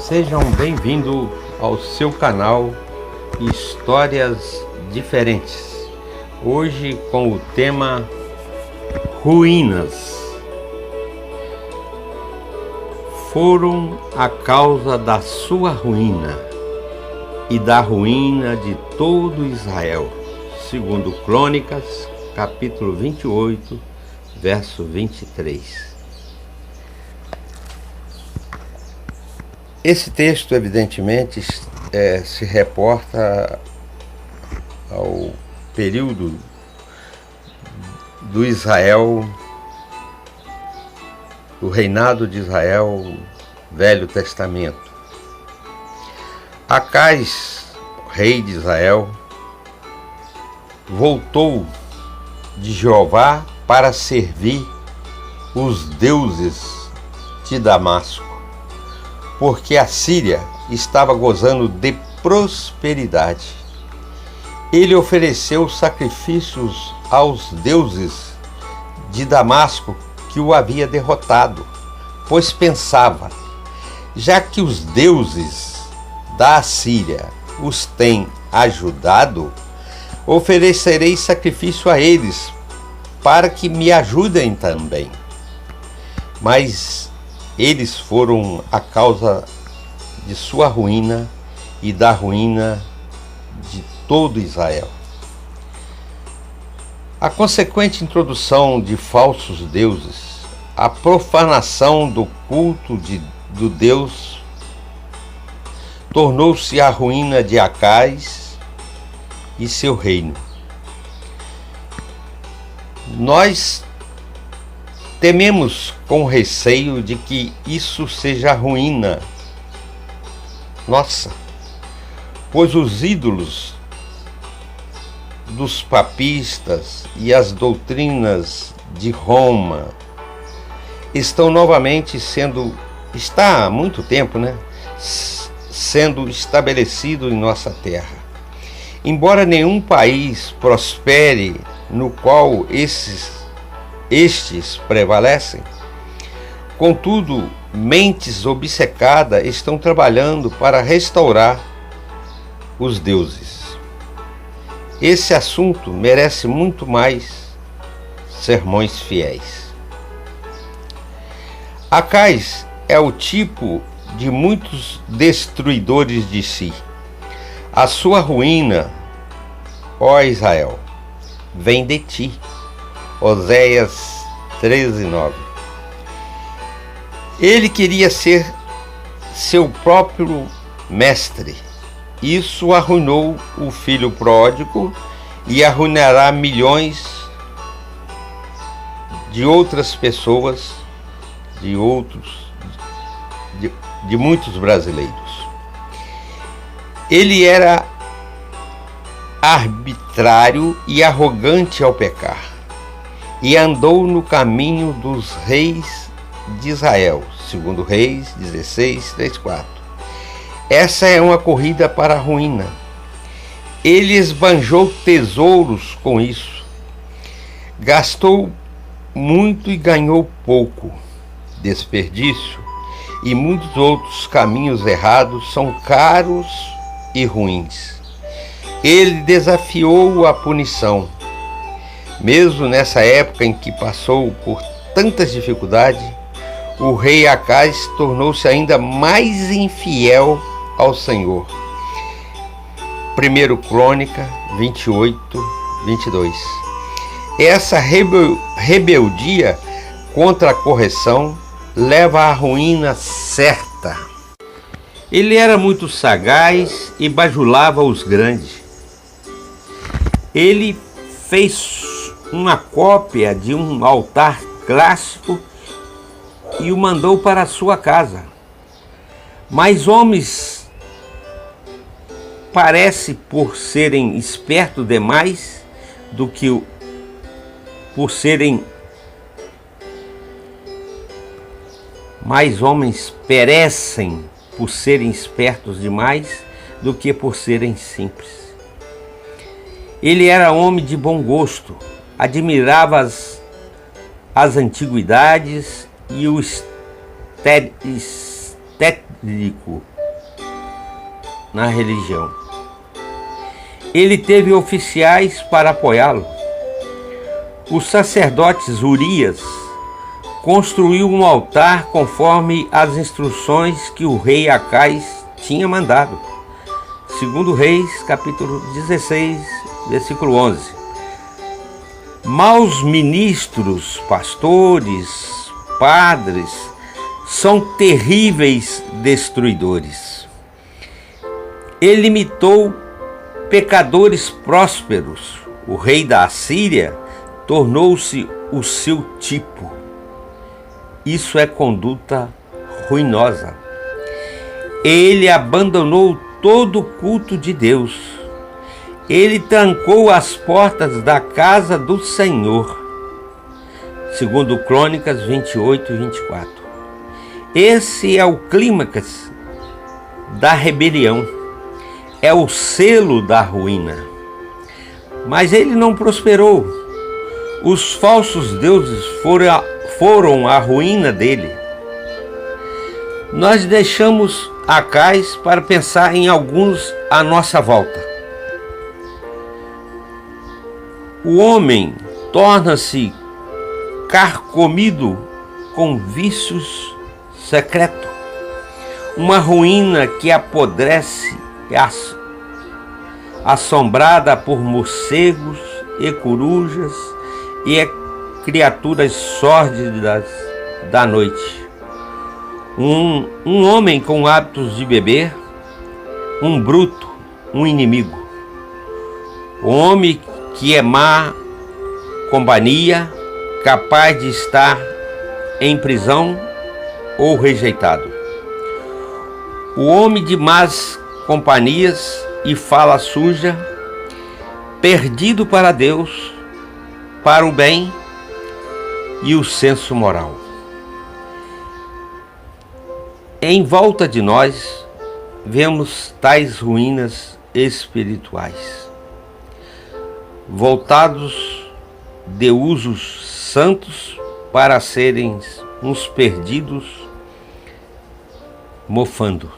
Sejam bem-vindos ao seu canal Histórias Diferentes. Hoje com o tema Ruínas. Foram a causa da sua ruína e da ruína de todo Israel. Segundo Crônicas, capítulo 28, verso 23. Esse texto, evidentemente, se reporta ao período do Israel, do reinado de Israel, Velho Testamento. Acais, rei de Israel, voltou de Jeová para servir os deuses de Damasco, porque a Síria estava gozando de prosperidade. Ele ofereceu sacrifícios aos deuses de Damasco que o havia derrotado, pois pensava: já que os deuses da Síria os têm ajudado, oferecerei sacrifício a eles, para que me ajudem também. Mas eles foram a causa de sua ruína e da ruína de todo Israel. A consequente introdução de falsos deuses, a profanação do culto do Deus, tornou-se a ruína de Acais e seu reino. Nós tememos com receio de que isso seja a ruína nossa, pois os ídolos dos papistas e as doutrinas de Roma estão novamente está há muito tempo, sendo estabelecido em nossa terra. Embora nenhum país prospere no qual estes prevalecem, contudo, mentes obcecadas estão trabalhando para restaurar os deuses. Esse assunto merece muito mais sermões fiéis. Acais é o tipo de muitos destruidores de si. A sua ruína, ó Israel, vem de ti. Oséias 13:9. Ele queria ser seu próprio mestre. Isso arruinou o filho pródigo e arruinará milhões de outras pessoas, de muitos brasileiros. Ele era arbitrário e arrogante ao pecar, e andou no caminho dos reis de Israel, segundo Reis 16:3-4. Essa é uma corrida para a ruína. Ele esbanjou tesouros com isso. Gastou muito e ganhou pouco. Desperdício e muitos outros caminhos errados são caros e ruins. Ele desafiou a punição. Mesmo nessa época em que passou por tantas dificuldades, o rei Acais tornou-se ainda mais infiel ao Senhor. 1 Crônica 28:22. Essa rebeldia contra a correção leva à ruína certa. Ele era muito sagaz e bajulava os grandes. Ele fez uma cópia de um altar clássico e o mandou para a sua casa. Mas homens parece por serem espertos demais do que por serem mais homens perecem por serem espertos demais do que por serem simples. Ele era homem de bom gosto, admirava as antiguidades e o estético na religião. Ele teve oficiais para apoiá-lo. O sacerdote Urias construiu um altar conforme as instruções que o rei Acais tinha mandado. Segundo Reis, capítulo 16, versículo 11. Maus ministros, pastores, padres, são terríveis destruidores. Ele imitou pecadores prósperos. O rei da Assíria tornou-se o seu tipo. Isso é conduta ruinosa. Ele abandonou todo o culto de Deus. Ele trancou as portas da casa do Senhor. Segundo Crônicas 28 e 24. Esse é o clímax da rebelião. É o selo da ruína. Mas ele não prosperou. Os falsos deuses foram a ruína dele. Nós deixamos Acais para pensar em alguns à nossa volta. O homem torna-se carcomido com vícios secretos, uma ruína que apodrece, assombrada por morcegos e corujas e criaturas sórdidas da noite. Um homem com hábitos de beber, um bruto, um inimigo. O homem que é má companhia, capaz de estar em prisão ou rejeitado. O homem de más companhias e fala suja, perdido para Deus, para o bem e o senso moral. Em volta de nós, vemos tais ruínas espirituais, voltados de usos santos para serem uns perdidos mofando.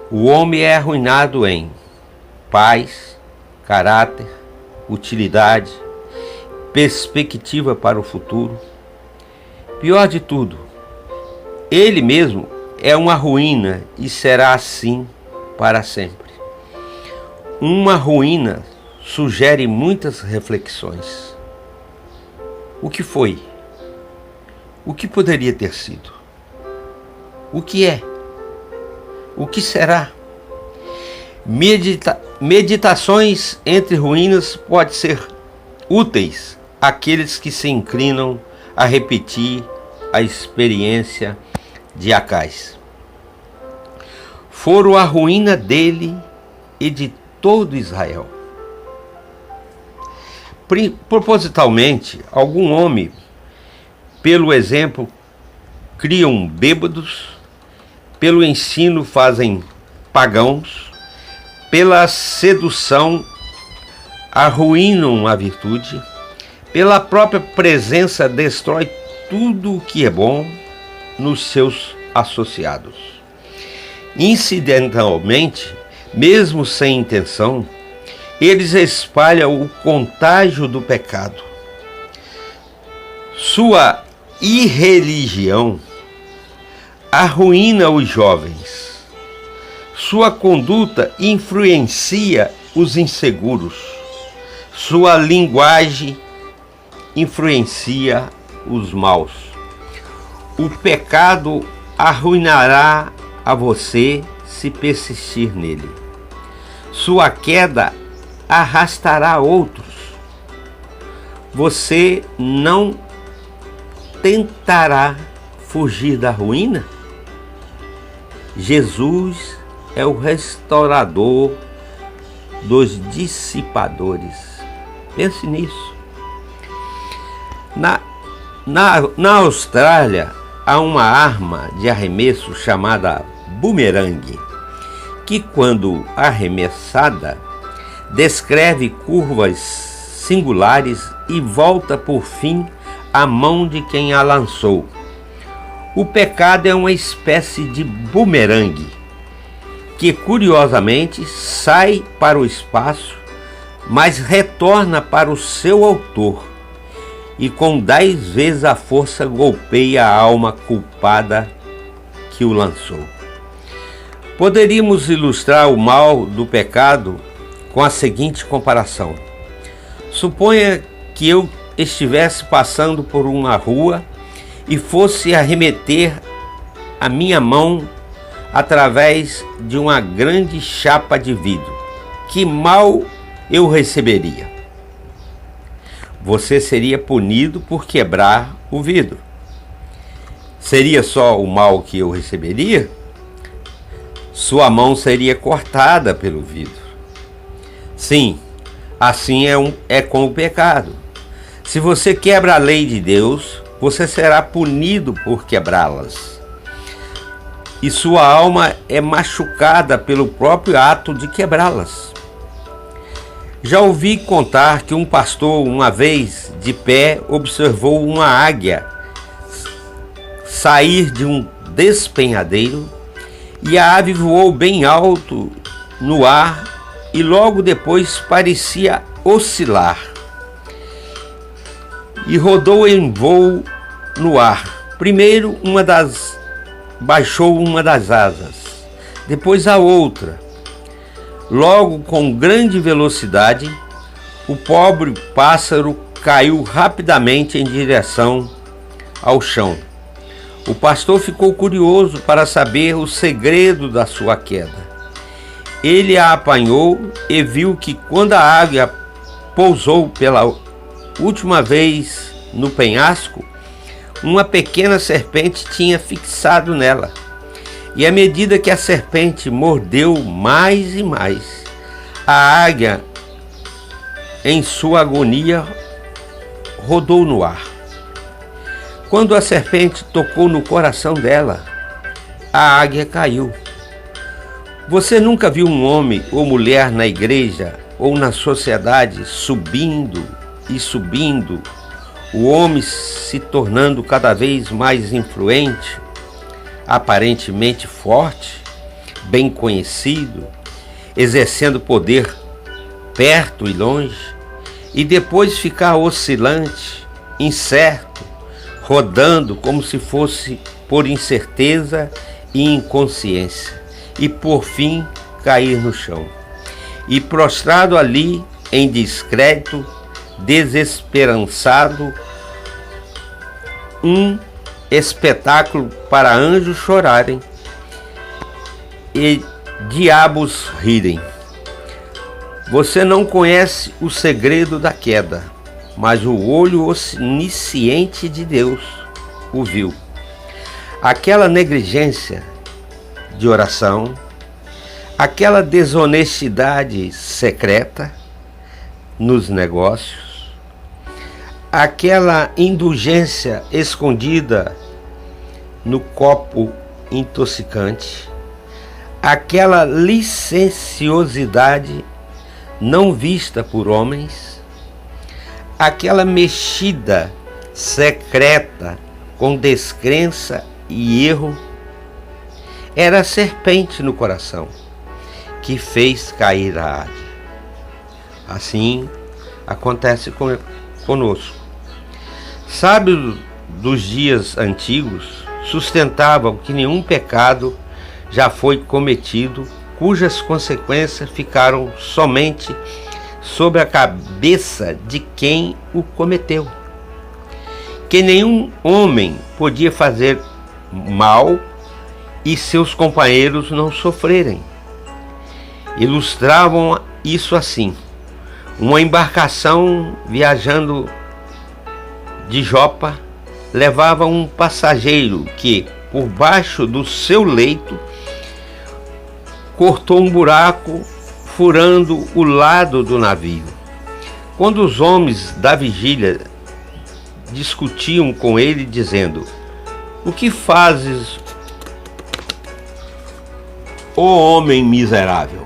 O homem é arruinado em paz, caráter, utilidade, perspectiva para o futuro. Pior de tudo, ele mesmo é uma ruína e será assim para sempre. Uma ruína sugere muitas reflexões. O que foi? O que poderia ter sido? O que é? O que será? Meditações entre ruínas podem ser úteis àqueles que se inclinam a repetir a experiência de Acais. Foram a ruína dele e de todo Israel. Propositalmente, algum homem, pelo exemplo, criam bêbados, pelo ensino fazem pagãos, pela sedução arruinam a virtude, pela própria presença destrói tudo o que é bom nos seus associados. Incidentalmente, mesmo sem intenção, eles espalham o contágio do pecado. Sua irreligião arruína os jovens. Sua conduta influencia os inseguros. Sua linguagem influencia os maus. O pecado arruinará a você se persistir nele. Sua queda arrastará outros. Você não tentará fugir da ruína? Jesus é o restaurador dos dissipadores. Pense nisso. Na Austrália, há uma arma de arremesso chamada bumerangue, que, quando arremessada, descreve curvas singulares e volta, por fim, à mão de quem a lançou. O pecado é uma espécie de bumerangue que curiosamente sai para o espaço, mas retorna para o seu autor e com 10 vezes a força golpeia a alma culpada que o lançou. Poderíamos ilustrar o mal do pecado com a seguinte comparação. Suponha que eu estivesse passando por uma rua e fosse arremeter a minha mão através de uma grande chapa de vidro. Que mal eu receberia? Você seria punido por quebrar o vidro. Seria só o mal que eu receberia? Sua mão seria cortada pelo vidro. Sim, assim é com o pecado. Se você quebra a lei de Deus, você será punido por quebrá-las. E sua alma é machucada pelo próprio ato de quebrá-las. Já ouvi contar que um pastor, uma vez de pé, observou uma águia sair de um despenhadeiro e a ave voou bem alto no ar e logo depois parecia oscilar e rodou em voo no ar. Primeiro baixou uma das asas, depois a outra. Logo, com grande velocidade, o pobre pássaro caiu rapidamente em direção ao chão. O pastor ficou curioso para saber o segredo da sua queda. Ele a apanhou e viu que quando a águia pousou pela última vez no penhasco, uma pequena serpente tinha fixado nela. E à medida que a serpente mordeu mais e mais, a águia, em sua agonia, rodou no ar. Quando a serpente tocou no coração dela, a águia caiu. Você nunca viu um homem ou mulher na igreja ou na sociedade subindo e subindo, o homem se tornando cada vez mais influente, aparentemente forte, bem conhecido, exercendo poder perto e longe, e depois ficar oscilante, incerto, rodando como se fosse por incerteza e inconsciência, e por fim cair no chão. E prostrado ali em descrédito, desesperançado, um espetáculo para anjos chorarem e diabos rirem. Você não conhece o segredo da queda, mas o olho onisciente de Deus o viu. Aquela negligência de oração, aquela desonestidade secreta nos negócios, aquela indulgência escondida no copo intoxicante, aquela licenciosidade não vista por homens, aquela mexida secreta com descrença e erro, era a serpente no coração que fez cair a águia. Assim acontece conosco. Sábios dos dias antigos sustentavam que nenhum pecado já foi cometido, cujas consequências ficaram somente sobre a cabeça de quem o cometeu. Que nenhum homem podia fazer mal e seus companheiros não sofrerem. Ilustravam isso assim: uma embarcação viajando de Jopa levava um passageiro que, por baixo do seu leito, cortou um buraco, furando o lado do navio. Quando os homens da vigília discutiam com ele, dizendo: "O que fazes, ó homem miserável?",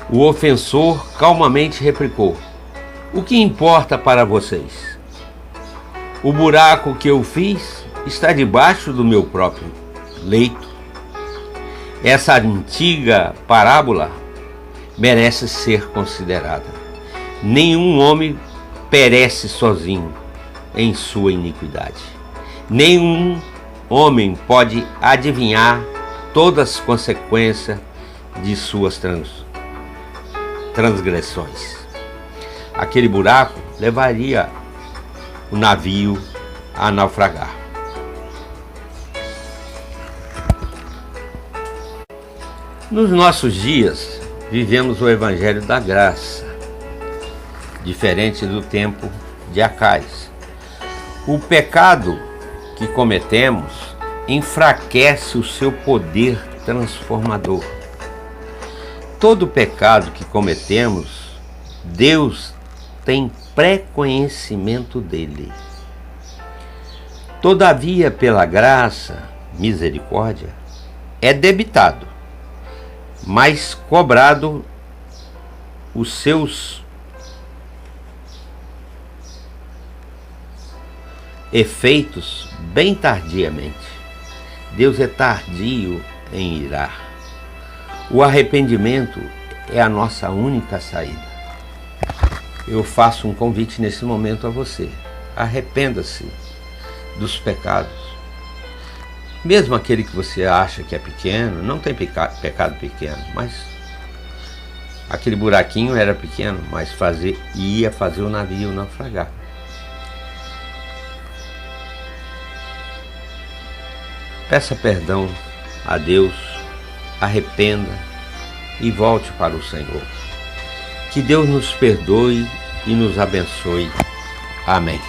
o ofensor calmamente replicou: "O que importa para vocês? O buraco que eu fiz está debaixo do meu próprio leito. essa antiga parábola merece ser considerada. Nenhum homem perece sozinho em sua iniquidade. Nenhum homem pode adivinhar todas as consequências de suas transgressões. Aquele buraco levaria o navio a naufragar. Nos nossos dias, vivemos o Evangelho da Graça, diferente do tempo de Acais. O pecado que cometemos enfraquece o seu poder transformador. Todo pecado que cometemos, Deus tem pré-conhecimento dele. Todavia, pela graça, misericórdia, é debitado, mas cobrado os seus efeitos bem tardiamente. Deus é tardio em irar. O arrependimento é a nossa única saída. Eu faço um convite nesse momento a você. Arrependa-se dos pecados. Mesmo aquele que você acha que é pequeno, não tem pecado pequeno, mas aquele buraquinho era pequeno, mas ia fazer o navio naufragar. Peça perdão a Deus, arrependa e volte para o Senhor. Que Deus nos perdoe e nos abençoe. Amém.